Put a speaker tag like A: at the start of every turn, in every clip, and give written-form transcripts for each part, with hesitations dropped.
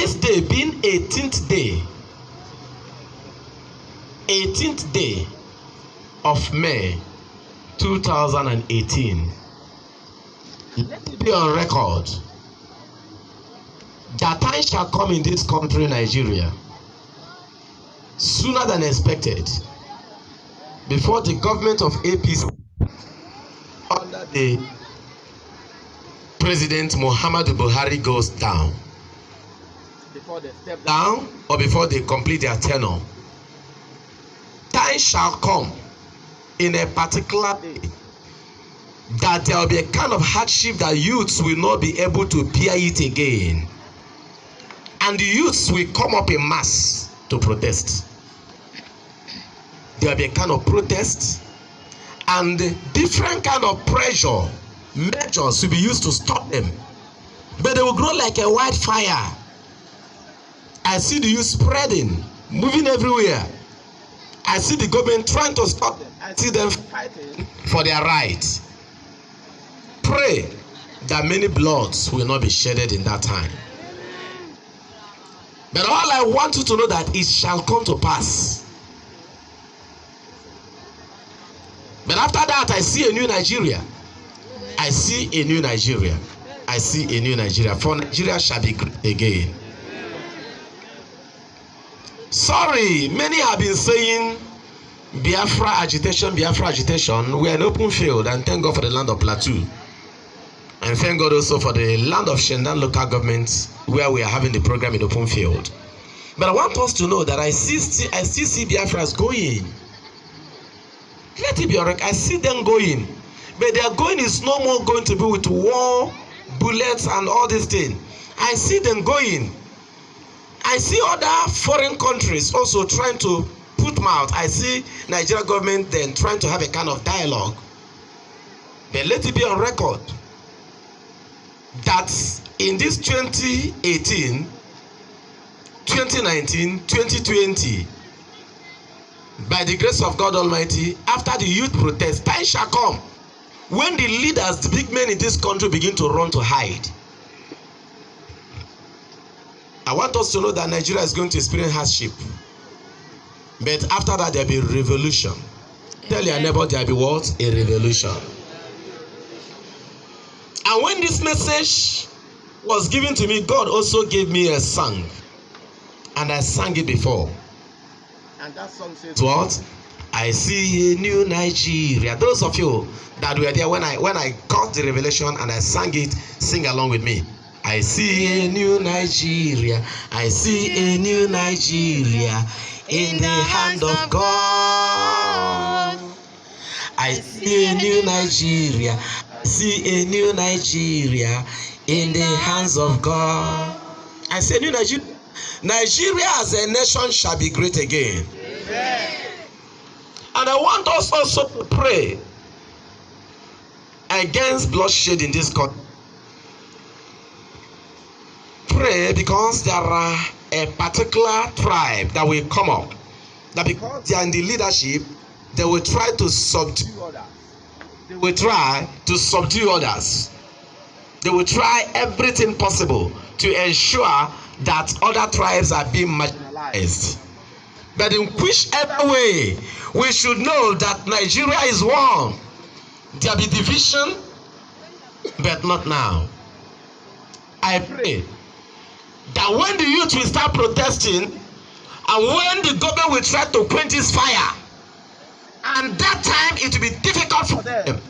A: This day being 18th day of May 2018. Let it be on record that time shall come in this country, Nigeria, sooner than expected, before the government of APC under the President Muhammadu Buhari goes down. Before they step down or before they complete their tenure, time shall come in a particular day that there will be a kind of hardship that youths will not be able to bear it again, and the youths will come up in mass to protest. There will be a kind of protest and different kind of pressure measures will be used to stop them, but they will grow like a wildfire. I see the youth spreading, moving everywhere. I see the government trying to stop them. I see them fighting for their rights. Pray that many bloods will not be shedded in that time. But all I want you to know that it shall come to pass. But after that, I see a new Nigeria. I see a new Nigeria. I see a new Nigeria. For Nigeria shall be great again. Sorry, many have been saying Biafra agitation, Biafra agitation. We are in open field, and thank God for the land of Plateau. And thank God also for the land of Shendan local government, where we are having the program in open field. But I want us to know that I still see Biafras going. Let it be alright. I see them going. But their going is no more going to be with war, bullets, and all these things. I see them going. I see other foreign countries also trying to put mouth. I see Nigeria government then trying to have a kind of dialogue. But let it be on record that in this 2018, 2019, 2020, by the grace of God Almighty, after the youth protest, time shall come when the leaders, the big men in this country, begin to run to hide. I want us to know that Nigeria is going to experience hardship. But after that, there will be a revolution. Tell your neighbor there will be what? A revolution. And when this message was given to me, God also gave me a song. And I sang it before. And that song says what? I see a new Nigeria. Those of you that were there when I got the revelation and I sang it, sing along with me. I see a new Nigeria. I see a new Nigeria in the hand of God. I see a new Nigeria. I see a new Nigeria in the hands of God. I say new Nigeria. Nigeria as a nation shall be great again. Amen. And I want us also to pray against bloodshed in this country. Pray because there are a particular tribe that will come up, that because they are in the leadership, they will try to subdue others. They will try to subdue others. They will try everything possible to ensure that other tribes are being marginalized. But in whichever way, we should know that Nigeria is one. There will be division, but not now. I pray that when the youth will start protesting, and when the government will try to quench this fire, and that time it will be difficult for them,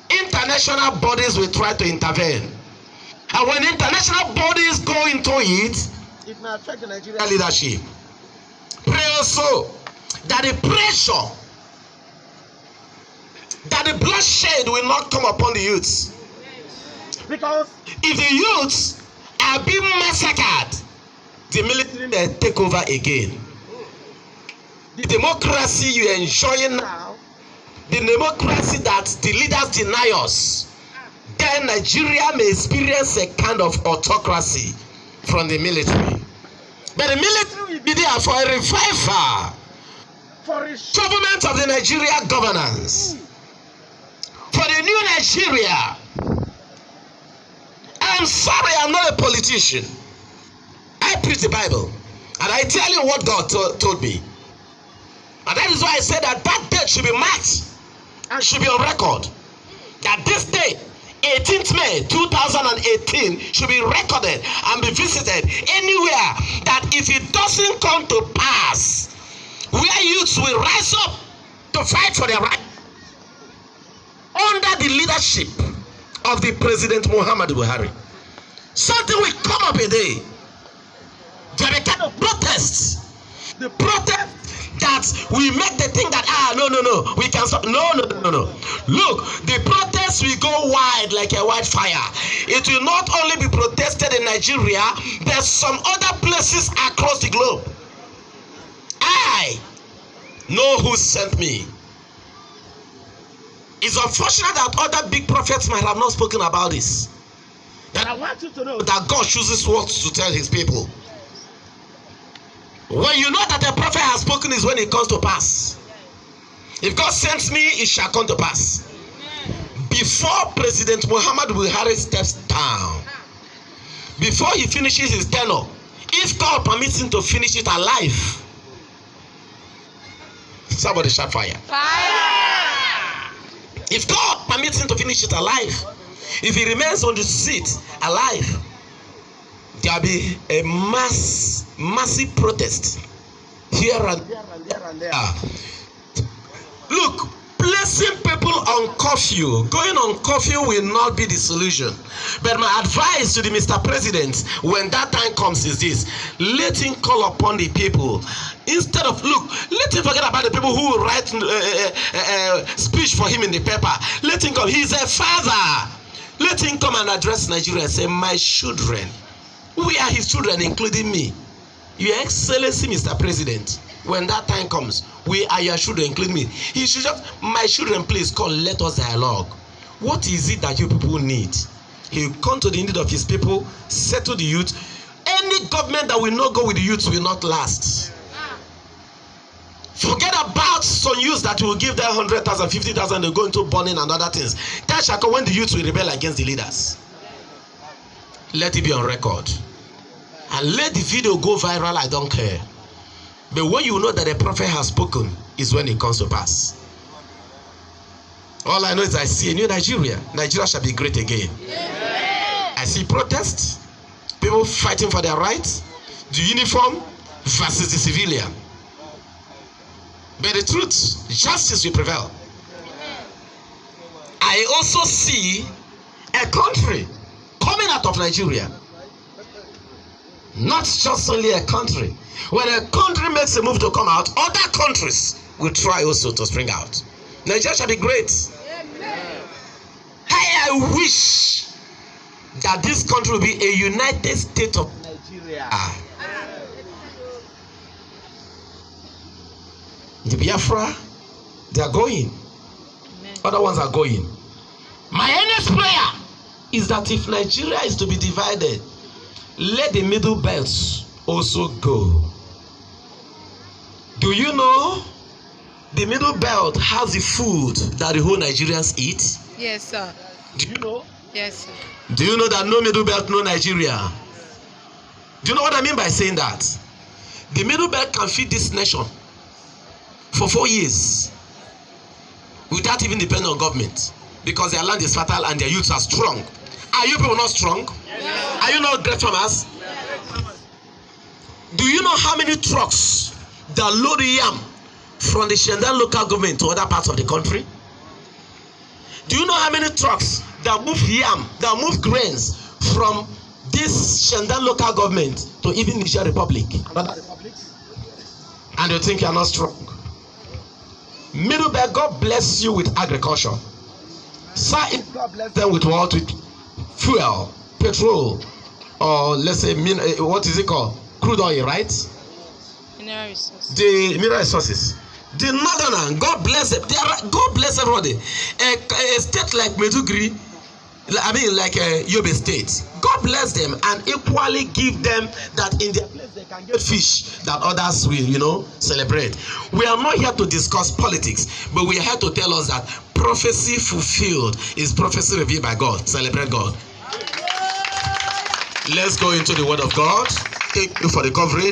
A: international bodies will try to intervene. And when international bodies go into it, it may affect the Nigerian leadership. Pray also that the pressure, that the bloodshed will not come upon the youths. Because if the youths are being massacred, the military may take over again. The democracy you are enjoying now, the democracy that the leaders deny us, then Nigeria may experience a kind of autocracy from the military. But the military will be there for a revival, for a government of the Nigeria governance, for the new Nigeria. I'm sorry, I'm not a politician. I preach the Bible, and I tell you what God told me. And that is why I said that date should be marked and should be on record. That this day, 18th May 2018, should be recorded and be visited anywhere. That if it doesn't come to pass, where youths will rise up to fight for their right under the leadership of the President Muhammadu Buhari, something will come up a day. There will be kind of protests. The protest that we make the thing that no, we can stop. No. Look, the protest will go wide like a wildfire. It will not only be protested in Nigeria, there's some other places across the globe. I know who sent me. It's unfortunate that other big prophets might have not spoken about this. That I want you to know that God chooses words to tell his people. When you know that a prophet has spoken is when it comes to pass. If God sends me, it shall come to pass. Before President Muhammadu Buhari steps down, before he finishes his tenure, if God permits him to finish it alive, somebody shout fire. Fire! If God permits him to finish it alive, if he remains on the seat alive, there will be a massive protest here and there. Look, placing people on curfew, going on curfew will not be the solution. But my advice to the Mr. President, when that time comes, is this: let him call upon the people. Instead of, let him forget about the people who will write speech for him in the paper. Let him come. He's a father. Let him come and address Nigeria and say, my children. We are his children, including me. Your Excellency, Mr. President, when that time comes, we are your children, including me. He should just, my children, please come, let us dialogue. What is it that you people need? He will come to the need of his people, settle the youth. Any government that will not go with the youth will not last. Forget about some youths that will give them 100,000, 50,000, they go into burning and other things. That shall come when the youth will rebel against the leaders. Let it be on record. And let the video go viral, I don't care. But when you know that a prophet has spoken is when it comes to pass. All I know is I see a new Nigeria. Nigeria shall be great again. Yeah. I see protests, people fighting for their rights, the uniform versus the civilian. But the truth, justice will prevail. I also see a country coming out of Nigeria. Not just only a country. When a country makes a move to come out, other countries will try also to spring out. Nigeria shall be great. I wish that this country will be a United States of Nigeria. The Biafra, they are going. Other ones are going. My earnest prayer is that if Nigeria is to be divided, let the middle belts also go. Do you know the middle belt has the food that the whole Nigerians eat?
B: Yes, sir.
A: Do you know?
B: Yes, sir.
A: Do you know that no middle belt, no Nigeria? Do you know what I mean by saying that? The middle belt can feed this nation for 4 years without even depending on government, because their land is fertile and their youths are strong. Are you people not strong? Yes. Are you not great farmers? Yes. Do you know how many trucks that load yam from the Shendan local government to other parts of the country? Do you know how many trucks that move yam, that move grains from this Shendan local government to even Niger Republic? And you think you are not strong? Middleburg, God bless you with agriculture. Sir, if God bless them with what? With fuel, petrol, or let's say, what is it called? Crude oil, right?
B: Mineral resources.
A: The mineral resources. The northern, God bless them. God bless everybody. A state like Maiduguri, I mean like Yobe State, God bless them and equally give them that in their place they can get fish that others will, celebrate. We are not here to discuss politics, but we are here to tell us that prophecy fulfilled is prophecy revealed by God. Celebrate God. Let's go into the word of God. Thank you for the coverage.